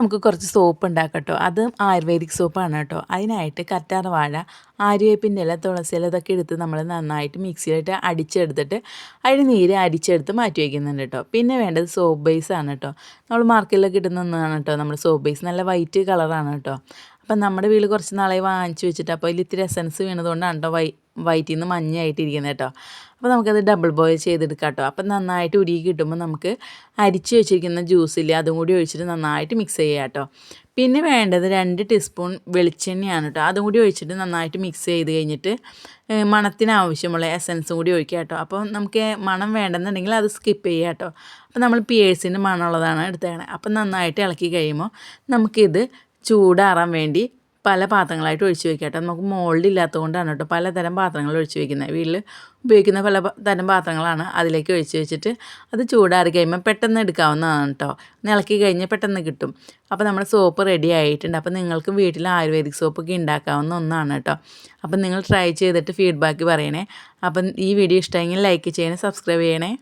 നമുക്ക് കുറച്ച് സോപ്പ് ഉണ്ടാക്കാം കേട്ടോ. അത് ആയുർവേദിക് സോപ്പാണ് കേട്ടോ. അതിനായിട്ട് കറ്റാർവാഴ, ആര്യവേപ്പിൻ്റെ ഇല, തുളസി ഇല ഇതൊക്കെ എടുത്ത് നമ്മൾ നന്നായിട്ട് മിക്സിയിലിട്ട് അടിച്ചെടുത്തിട്ട് അതിന് നീര് അരിച്ചെടുത്ത് മാറ്റി വയ്ക്കുന്നുണ്ട് കേട്ടോ. പിന്നെ വേണ്ടത് സോപ്പ് ബേസ് ആണ് കേട്ടോ. നമ്മൾ മാർക്കറ്റിലൊക്കെ കിട്ടുന്ന ഒന്നാണ് കേട്ടോ നമ്മുടെ സോപ്പ് ബേസ്. നല്ല വൈറ്റ് കളറാണ് കേട്ടോ. അപ്പം നമ്മുടെ വീട്ടിൽ കുറച്ച് നാളെ വാങ്ങിച്ച് വെച്ചിട്ട് അപ്പോൾ അതിൽ ഇത്തിരി എസൻസ് വീണതുകൊണ്ടാണ് കേട്ടോ വൈറ്റിൽ നിന്ന് മഞ്ഞയായിട്ടിരിക്കുന്നത് കേട്ടോ. അപ്പോൾ നമുക്കത് ഡബിൾ ബോയിൽ ചെയ്തെടുക്കാം കേട്ടോ. അപ്പം നന്നായിട്ട് ഉരുകി കിട്ടുമ്പോൾ നമുക്ക് അരിച്ച് വെച്ചിരിക്കുന്ന ജ്യൂസില്ലേ അതും കൂടി ഒഴിച്ചിട്ട് നന്നായിട്ട് മിക്സ് ചെയ്യാം കേട്ടോ. പിന്നെ വേണ്ടത് 2 ടീസ്പൂൺ വെളിച്ചെണ്ണയാണ് കേട്ടോ. അതും കൂടി ഒഴിച്ചിട്ട് നന്നായിട്ട് മിക്സ് ചെയ്ത് കഴിഞ്ഞിട്ട് മണത്തിനാവശ്യമുള്ള എസൻസും കൂടി ഒഴിക്കുക കേട്ടോ. അപ്പോൾ നമുക്ക് മണം വേണ്ടെന്നുണ്ടെങ്കിൽ അത് സ്കിപ്പ് ചെയ്യുക കേട്ടോ. അപ്പോൾ നമ്മൾ പിയേഴ്സിൻ്റെ മണമുള്ളതാണ് എടുത്തേക്കണേ. അപ്പം നന്നായിട്ട് ഇളക്കി കഴിയുമ്പോൾ നമുക്കിത് ചൂടാറാൻ വേണ്ടി പല പാത്രങ്ങളായിട്ട് ഒഴിച്ച് വയ്ക്കുക കേട്ടോ. നമുക്ക് മോൾഡ് ഇല്ലാത്തതുകൊണ്ടാണ് കേട്ടോ പലതരം പാത്രങ്ങൾ ഒഴിച്ച് വയ്ക്കുന്നത്. വീട്ടിൽ ഉപയോഗിക്കുന്ന പല തരം പാത്രങ്ങളാണ് അതിലേക്ക് ഒഴിച്ച് വെച്ചിട്ട് അത് ചൂടാറി കഴിയുമ്പോൾ പെട്ടെന്ന് എടുക്കാവുന്നതാണ് കേട്ടോ. ഇളക്കി കഴിഞ്ഞാൽ പെട്ടെന്ന് കിട്ടും. അപ്പോൾ നമ്മുടെ സോപ്പ് റെഡി ആയിട്ടുണ്ട്. അപ്പോൾ നിങ്ങൾക്ക് വീട്ടിൽ ആയുർവേദിക് സോപ്പൊക്കെ ഉണ്ടാക്കാവുന്ന ഒന്നാണ് കേട്ടോ. അപ്പം നിങ്ങൾ ട്രൈ ചെയ്തിട്ട് ഫീഡ്ബാക്ക് പറയണേ. അപ്പം ഈ വീഡിയോ ഇഷ്ടമെങ്കിൽ ലൈക്ക് ചെയ്യണേ, സബ്സ്ക്രൈബ് ചെയ്യണേ.